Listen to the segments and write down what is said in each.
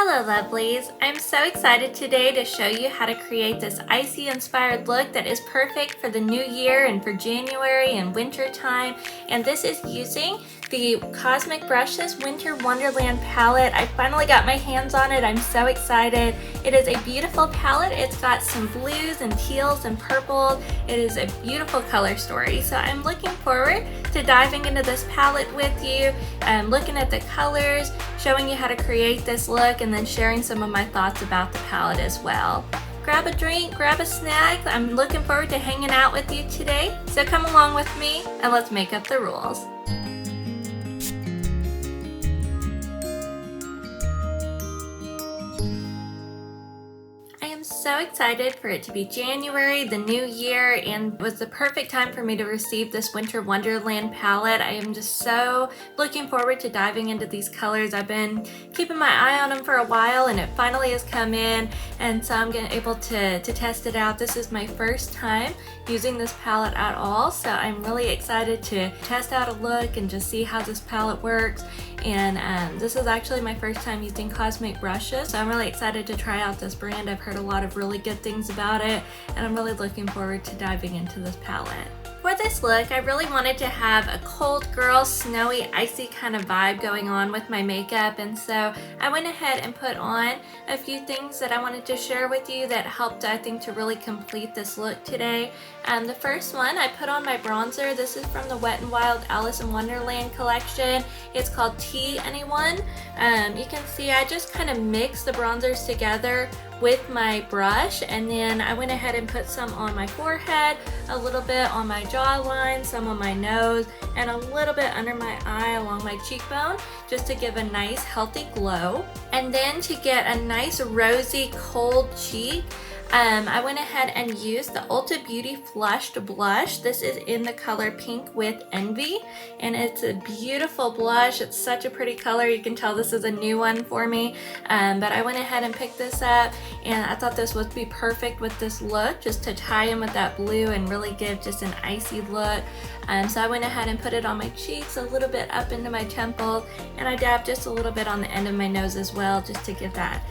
Hello lovelies! I'm so excited today to show you how to create this icy inspired look that is perfect for the new year and for January and winter time. And this is using the Cosmic Brushes Winter Wonderland palette. I finally got my hands on it. I'm so excited. It is a beautiful palette. It's got some blues and teals and purples. It is a beautiful color story. So I'm looking forward to diving into this palette with you, looking at the colors, showing you how to create this look, and then sharing some of my thoughts about the palette as well. Grab a drink, grab a snack. I'm looking forward to hanging out with you today. So come along with me and let's make up the rules. So excited for it to be January, the new year, and it was the perfect time for me to receive this Winter Wonderland palette. I am just so looking forward to diving into these colors. I've been keeping my eye on them for a while and it finally has come in, and so I'm able to test it out. This is my first time using this palette at all, so I'm really excited to test out a look and just see how this palette works. And this is actually my first time using Cosmic Brushes, so I'm really excited to try out this brand. I've heard a lot of really good things about it, and I'm really looking forward to diving into this palette. For this look, I really wanted to have a cold girl, snowy, icy kind of vibe going on with my makeup, and so I went ahead and put on a few things that I wanted to share with you that helped, I think, to really complete this look today. The first one, I put on my bronzer. This is from the Wet n Wild Alice in Wonderland collection. It's called Tea Anyone. You can see I just kind of mixed the bronzers together with my brush, and then I went ahead and put some on my forehead, a little bit on my jawline, some on my nose, and a little bit under my eye along my cheekbone, just to give a nice healthy glow. And then to get a nice rosy cold cheek, I went ahead and used the Ulta Beauty Flushed Blush. This is in the color Pink with Envy, and it's a beautiful blush. It's such a pretty color. You can tell this is a new one for me, but I went ahead and picked this up, and I thought this would be perfect with this look, just to tie in with that blue and really give just an icy look. So I went ahead and put it on my cheeks, a little bit up into my temples, and I dabbed just a little bit on the end of my nose as well, just to give that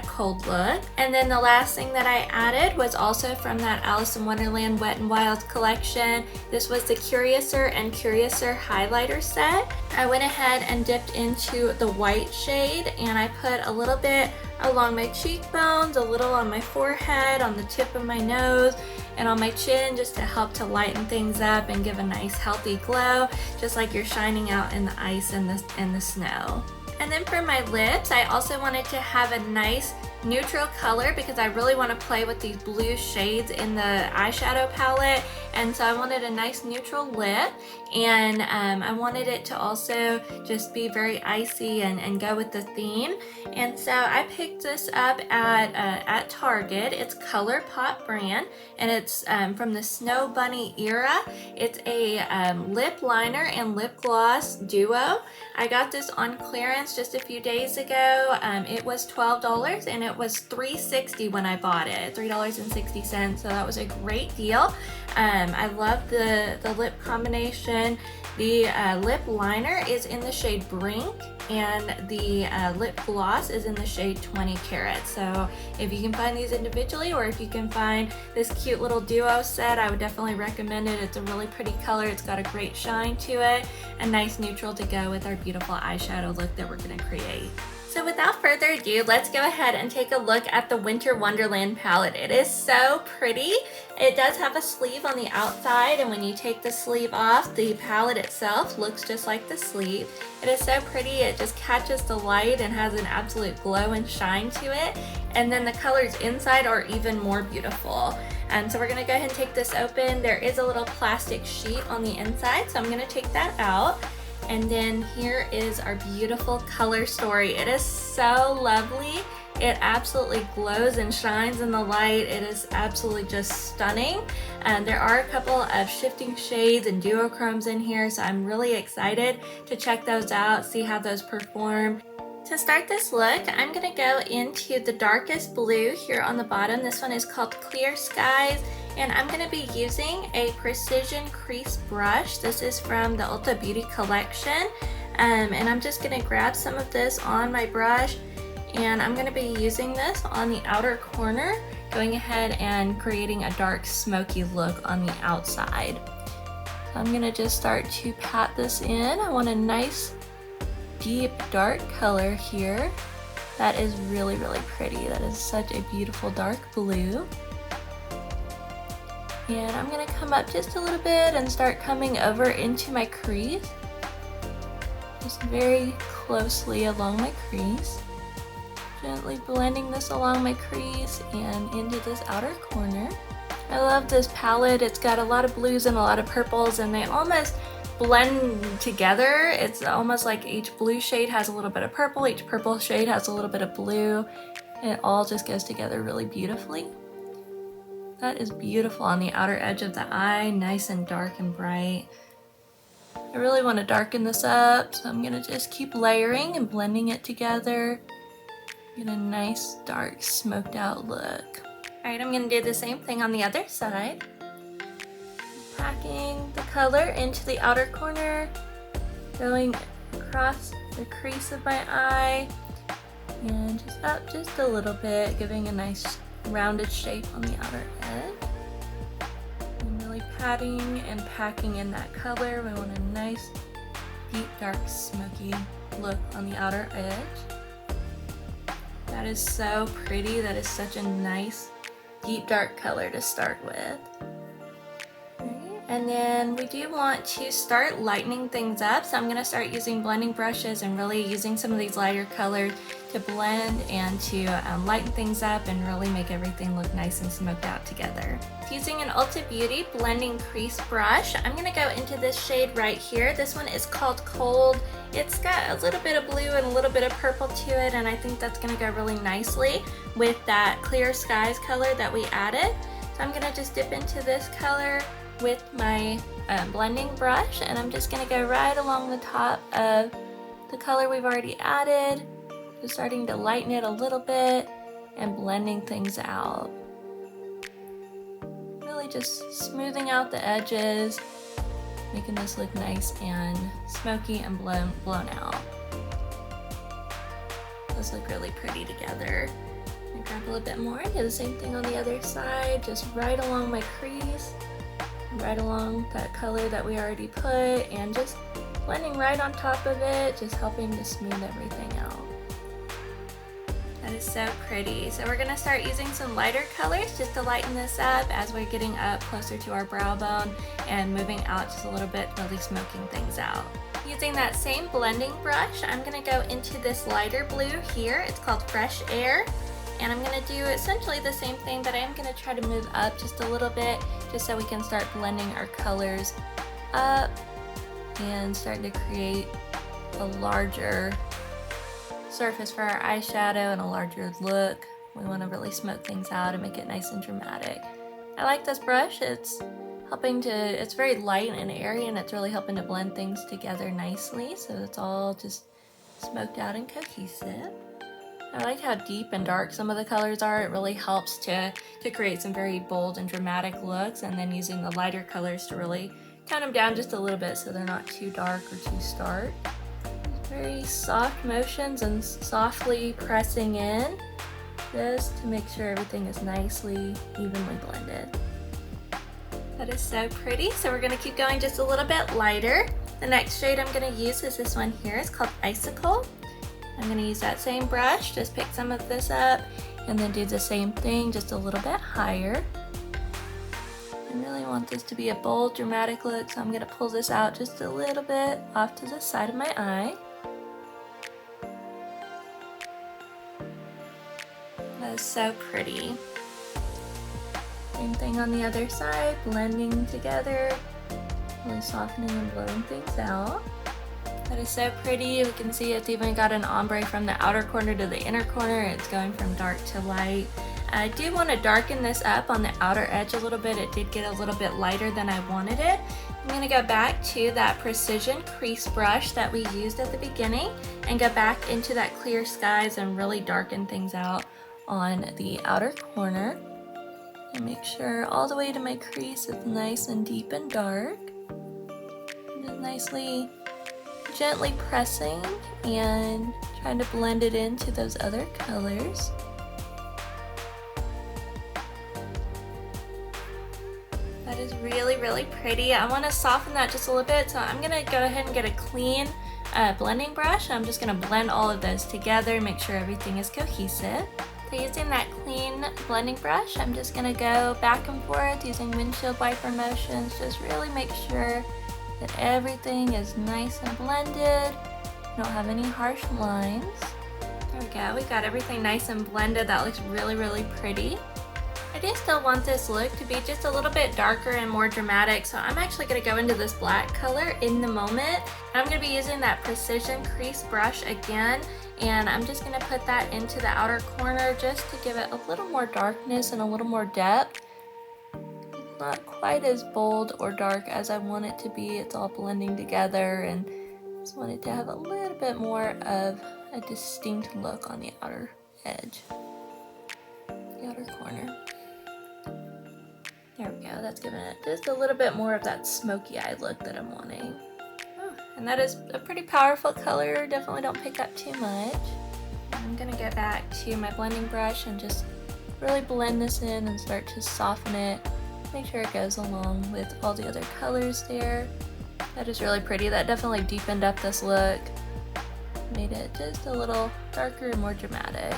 cold look. And then the last thing that I added was also from that Alice in Wonderland Wet n Wild collection. This was the Curiouser and Curiouser highlighter set. I went ahead and dipped into the white shade, and I put a little bit along my cheekbones, a little on my forehead, on the tip of my nose, and on my chin, just to help to lighten things up and give a nice healthy glow, just like you're shining out in the ice and the snow. And then for my lips, I also wanted to have a nice neutral color because I really want to play with these blue shades in the eyeshadow palette, and so I wanted a nice neutral lip, and I wanted it to also just be very icy and go with the theme. And so I picked this up at Target. It's ColourPop brand, and it's from the Snow Bunny era. It's a lip liner and lip gloss duo. I got this on clearance just a few days ago. It was $12 and it was $3.60 when I bought it, $3.60, so that was a great deal. I love the lip combination. The lip liner is in the shade Brink, and the lip gloss is in the shade 20 Carat. So if you can find these individually, or if you can find this cute little duo set, I would definitely recommend it. It's a really pretty color. It's got a great shine to it, a nice neutral to go with our beautiful eyeshadow look that we're going to create. So without further ado, let's go ahead and take a look at the Winter Wonderland palette. It is so pretty. It does have a sleeve on the outside, and when you take the sleeve off, the palette itself looks just like the sleeve. It is so pretty. It just catches the light and has an absolute glow and shine to it. And then the colors inside are even more beautiful. So we're gonna go ahead and take this open. There is a little plastic sheet on the inside, so I'm gonna take that out. And then here is our beautiful color story. It is so lovely. It absolutely glows and shines in the light. It is absolutely just stunning. There are a couple of shifting shades and duochromes in here, so I'm really excited to check those out, see how those perform. To start this look, I'm going to go into the darkest blue here on the bottom. This one is called Clear Skies, and I'm going to be using a precision crease brush. This is from the Ulta Beauty collection, and I'm just going to grab some of this on my brush And I'm going to be using this on the outer corner, going ahead and creating a dark smoky look on the outside. So I'm going to just start to pat this in. I want a nice deep dark color here. That is really, really pretty. That is such a beautiful dark blue. And I'm going to come up just a little bit and start coming over into my crease. Just very closely along my crease. Gently blending this along my crease and into this outer corner. I love this palette. It's got a lot of blues and a lot of purples, and they almost blend together. It's almost like each blue shade has a little bit of purple, each purple shade has a little bit of blue, and it all just goes together really beautifully. That is beautiful on the outer edge of the eye, nice and dark and bright. I really want to darken this up, so I'm going to just keep layering and blending it together. Get a nice dark smoked out look. Alright, I'm going to do the same thing on the other side. Packing the color into the outer corner, going across the crease of my eye, and just up just a little bit, giving a nice rounded shape on the outer edge. And really patting and packing in that color. We want a nice, deep, dark, smoky look on the outer edge. That is so pretty. That is such a nice, deep, dark color to start with. And then we do want to start lightening things up, so I'm going to start using blending brushes and really using some of these lighter colors to blend and to lighten things up and really make everything look nice and smoked out together. Using an Ulta Beauty blending crease brush, I'm going to go into this shade right here. This one is called Cold. It's got a little bit of blue and a little bit of purple to it, and I think that's going to go really nicely with that Clear Skies color that we added. So I'm going to just dip into this color with my blending brush, and I'm just going to go right along the top of the color we've already added, just starting to lighten it a little bit and blending things out. Really just smoothing out the edges, making this look nice and smoky and blown out. Those look really pretty together. I'm gonna grab a little bit more and do the same thing on the other side, just right along my crease, right along that color that we already put, and just blending right on top of it, just helping to smooth everything out. That is so pretty. So we're gonna start using some lighter colors just to lighten this up as we're getting up closer to our brow bone and moving out just a little bit, really smoking things out. Using that same blending brush, I'm gonna go into this lighter blue here. It's called Fresh Air. And I'm going to do essentially the same thing, but I am going to try to move up just a little bit just so we can start blending our colors up and starting to create a larger surface for our eyeshadow and a larger look. We want to really smoke things out and make it nice and dramatic. I like this brush. It's very light and airy, and it's really helping to blend things together nicely so it's all just smoked out and cohesive. I like how deep and dark some of the colors are. It really helps to create some very bold and dramatic looks, and then using the lighter colors to really tone them down just a little bit so they're not too dark or too stark. Very soft motions and softly pressing in just to make sure everything is nicely, evenly blended. That is so pretty. So we're going to keep going just a little bit lighter. The next shade I'm going to use is this one here. It's called Icicle. I'm going to use that same brush, just pick some of this up, and then do the same thing, just a little bit higher. I really want this to be a bold, dramatic look, so I'm going to pull this out just a little bit off to the side of my eye. That is so pretty. Same thing on the other side, blending together, really softening and blowing things out. That is so pretty. We can see it's even got an ombre from the outer corner to the inner corner. It's going from dark to light. I do want to darken this up on the outer edge a little bit. It did get a little bit lighter than I wanted it. I'm going to go back to that precision crease brush that we used at the beginning and go back into that Clear Skies and really darken things out on the outer corner. And make sure all the way to my crease is nice and deep and dark. Just nicely gently pressing and trying to blend it into those other colors. That is really, really pretty. I want to soften that just a little bit, so I'm gonna go ahead and get a clean blending brush. I'm just gonna blend all of those together, make sure everything is cohesive. So using that clean blending brush, I'm just gonna go back and forth using windshield wiper motions. Just really make sure that everything is nice and blended. You don't have any harsh lines. There we go, we got everything nice and blended. That looks really, really pretty. I do still want this look to be just a little bit darker and more dramatic, so I'm actually going to go into this black color in the moment. I'm going to be using that precision crease brush again, and I'm just going to put that into the outer corner just to give it a little more darkness and a little more depth. Not quite as bold or dark as I want it to be. It's all blending together, and just want it to have a little bit more of a distinct look on the outer edge, the outer corner. There we go, that's giving it just a little bit more of that smoky eye look that I'm wanting. Oh, and that is a pretty powerful color, definitely don't pick up too much. I'm gonna get back to my blending brush and just really blend this in and start to soften it. Make sure it goes along with all the other colors there. That is really pretty, that definitely deepened up this look. Made it just a little darker and more dramatic.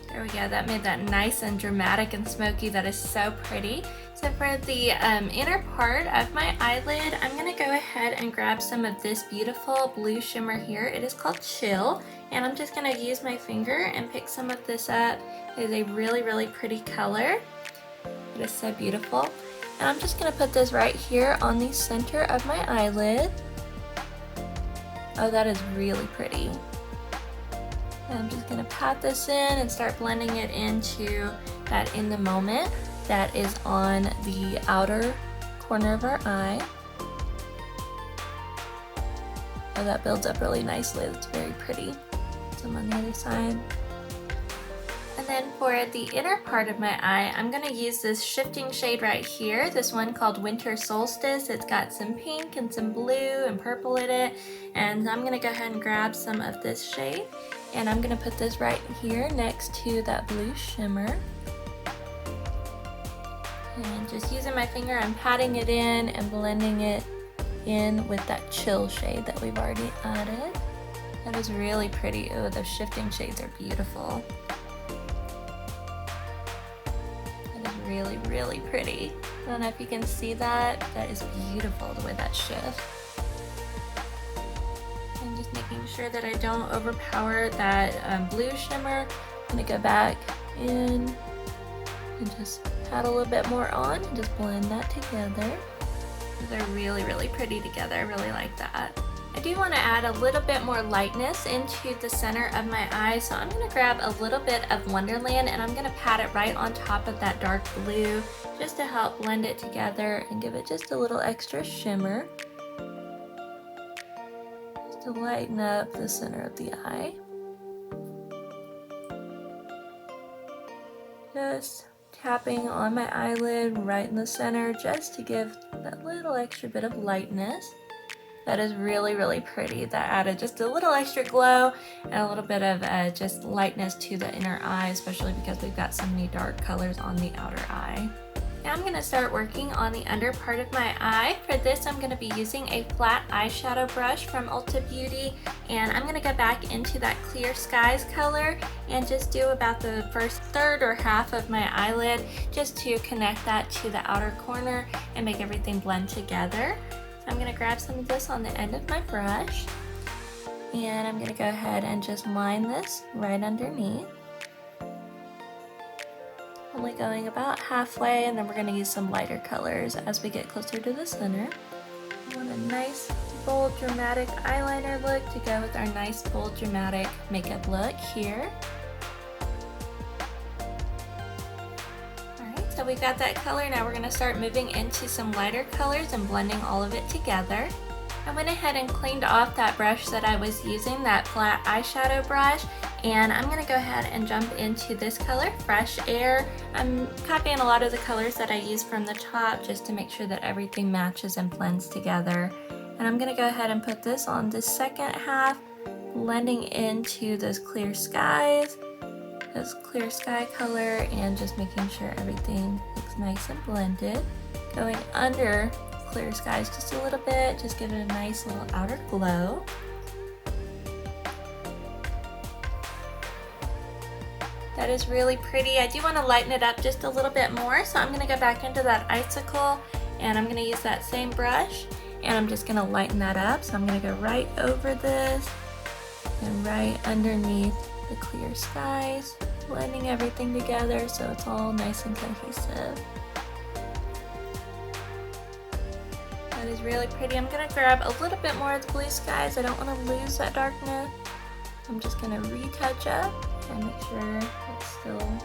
There we go, that made that nice and dramatic and smoky. That is so pretty. So for the inner part of my eyelid, I'm gonna go ahead and grab some of this beautiful blue shimmer here. It is called Chill, and I'm just gonna use my finger and pick some of this up. It is a really, really pretty color. It is so beautiful. And I'm just gonna put this right here on the center of my eyelid. Oh, that is really pretty. And I'm just gonna pat this in and start blending it into that in the moment that is on the outer corner of our eye. Oh, that builds up really nicely. That's very pretty. Some on the other side. And then for the inner part of my eye, I'm gonna use this shifting shade right here, this one called Winter Solstice. It's got some pink and some blue and purple in it. And I'm gonna go ahead and grab some of this shade, and I'm gonna put this right here next to that blue shimmer. And just using my finger, I'm patting it in and blending it in with that Chill shade that we've already added. That is really pretty. Oh, those shifting shades are beautiful. Really, really pretty. I don't know if you can see that. That is beautiful, the way that shifts. I'm just making sure that I don't overpower that blue shimmer. I'm gonna go back in and just pat a little bit more on and just blend that together. They're really, really pretty together. I really like that. I do want to add a little bit more lightness into the center of my eye, so I'm going to grab a little bit of Wonderland and I'm going to pat it right on top of that dark blue just to help blend it together and give it just a little extra shimmer, just to lighten up the center of the eye. Just tapping on my eyelid right in the center just to give that little extra bit of lightness. That is really, really pretty. That added just a little extra glow and a little bit of just lightness to the inner eye, especially because we've got so many dark colors on the outer eye. Now I'm going to start working on the under part of my eye. For this, I'm going to be using a flat eyeshadow brush from Ulta Beauty, and I'm going to go back into that Clear Skies color and just do about the first third or half of my eyelid just to connect that to the outer corner and make everything blend together. I'm going to grab some of this on the end of my brush, and I'm going to go ahead and just line this right underneath. Only going about halfway, and then we're going to use some lighter colors as we get closer to the center. I want a nice, bold, dramatic eyeliner look to go with our nice, bold, dramatic makeup look here. So we've got that color. Now we're going to start moving into some lighter colors and blending all of it together. I went ahead and cleaned off that brush that I was using, that flat eyeshadow brush, and I'm going to go ahead and jump into this color, Fresh Air. I'm copying a lot of the colors that I used from the top just to make sure that everything matches and blends together. And I'm gonna go ahead and put this on the second half, blending into those clear skies, this clear sky color, and just making sure everything looks nice and blended. Going under clear skies just a little bit, just give it a nice little outer glow. That is really pretty. I do want to lighten it up just a little bit more, so I'm going to go back into that icicle and I'm going to use that same brush and I'm just going to lighten that up. So I'm going to go right over this and right underneath the clear skies, blending everything together so it's all nice and cohesive. That is really pretty. I'm going to grab a little bit more of the blue skies. I don't want to lose that darkness. I'm just going to retouch up and make sure it's still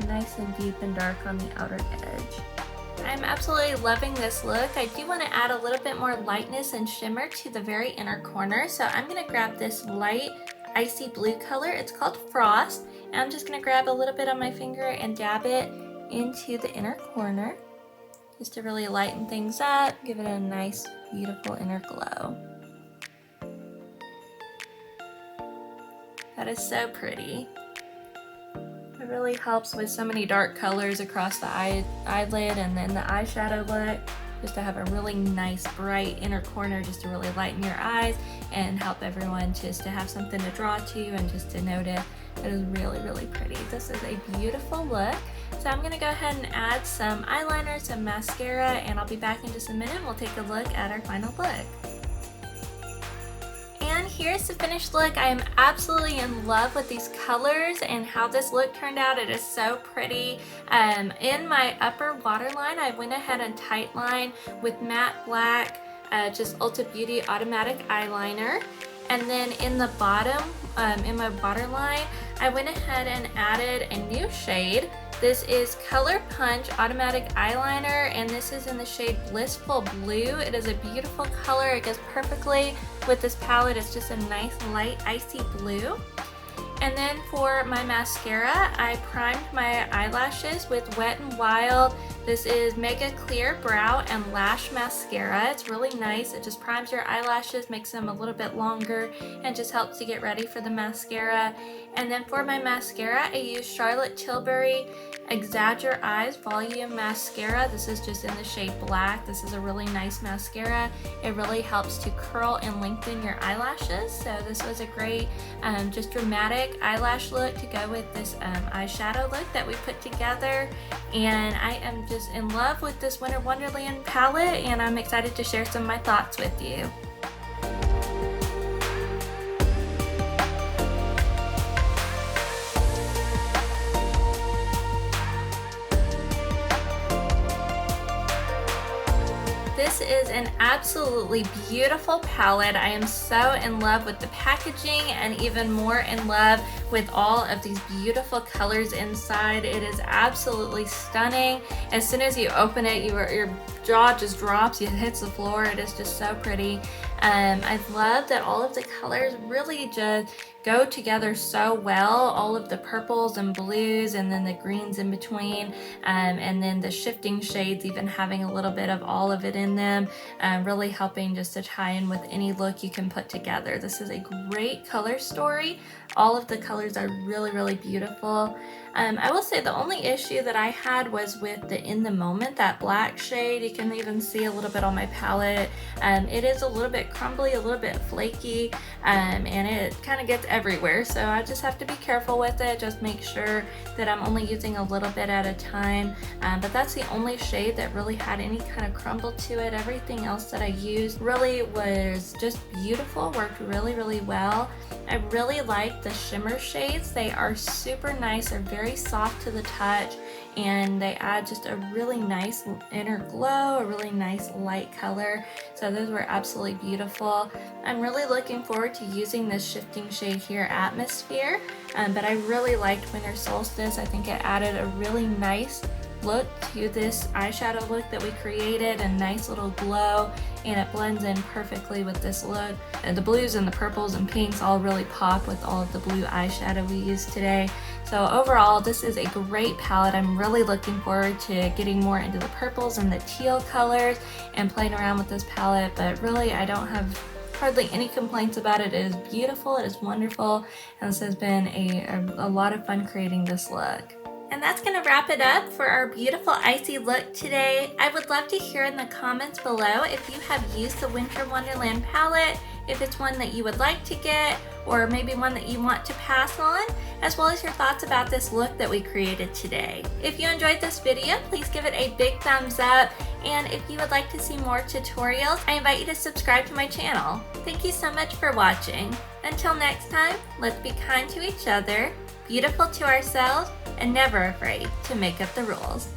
nice and deep and dark on the outer edge. I'm absolutely loving this look. I do want to add a little bit more lightness and shimmer to the very inner corner. So I'm going to grab this light icy blue color. It's called Frost. And I'm just going to grab a little bit on my finger and dab it into the inner corner, just to really lighten things up, give it a nice, beautiful inner glow. That is so pretty. It really helps with so many dark colors across the eyelid and then the eyeshadow look, just to have a really nice bright inner corner just to really lighten your eyes and help everyone just to have something to draw to and just to notice. It is really, really pretty. This is a beautiful look. So I'm gonna go ahead and add some eyeliner, some mascara, and I'll be back in just a minute and we'll take a look at our final look. And here's the finished look. I am absolutely in love with these colors and how this look turned out. It is so pretty. In my upper waterline, I went ahead and tightlined with matte black, just Ulta Beauty automatic eyeliner. And then in the bottom, in my waterline, I went ahead and added a new shade. This is Color Punch Automatic Eyeliner, and this is in the shade Blissful Blue. It is a beautiful color. It goes perfectly with this palette. It's just a nice light icy blue. And then for my mascara, I primed my eyelashes with Wet n Wild. This is Mega Clear Brow and Lash Mascara. It's really nice. It just primes your eyelashes, makes them a little bit longer, and just helps to get ready for the mascara. And then for my mascara, I used Charlotte Tilbury Exagger-Eyes Volume Mascara. This is just in the shade Black. This is a really nice mascara. It really helps to curl and lengthen your eyelashes. So this was a great, just dramatic eyelash look to go with this eyeshadow look that we put together. And I am just in love with this Winter Wonderland palette, and I'm excited to share some of my thoughts with you. This is an absolutely beautiful palette. I am so in love with the packaging and even more in love with all of these beautiful colors inside. It is absolutely stunning. As soon as you open it, your jaw just drops, it hits the floor. It is just so pretty. I love that all of the colors really just go together so well. All of the purples and blues and then the greens in between, and then the shifting shades even having a little bit of all of it in them, really helping just to tie in with any look you can put together. This is a great color story. All of the colors are really, really beautiful. I will say the only issue that I had was with the In the Moment, that black shade. You can even see a little bit on my palette. It is a little bit crumbly, a little bit flaky, and it kind of gets everywhere. So I just have to be careful with it. Just make sure that I'm only using a little bit at a time. But that's the only shade that really had any kind of crumble to it. Everything else that I used really was just beautiful, worked really, really well. I really like the shimmer shades. They are super nice. They're very soft to the touch, and they add just a really nice inner glow, a really nice light color. So those were absolutely beautiful. I'm really looking forward to using this shifting shade here, Atmosphere, but I really liked Winter Solstice. I think it added a really nice look to this eyeshadow look that we created, a nice little glow, and it blends in perfectly with this look. And the blues and the purples and pinks all really pop with all of the blue eyeshadow we used today. So overall, this is a great palette. I'm really looking forward to getting more into the purples and the teal colors and playing around with this palette, but really I don't have hardly any complaints about it. It is beautiful, it is wonderful, and this has been a lot of fun creating this look. And that's going to wrap it up for our beautiful icy look today. I would love to hear in the comments below if you have used the Winter Wonderland palette, if it's one that you would like to get, or maybe one that you want to pass on, as well as your thoughts about this look that we created today. If you enjoyed this video, please give it a big thumbs up, and if you would like to see more tutorials, I invite you to subscribe to my channel. Thank you so much for watching. Until next time, let's be kind to each other, beautiful to ourselves, and never afraid to make up the rules.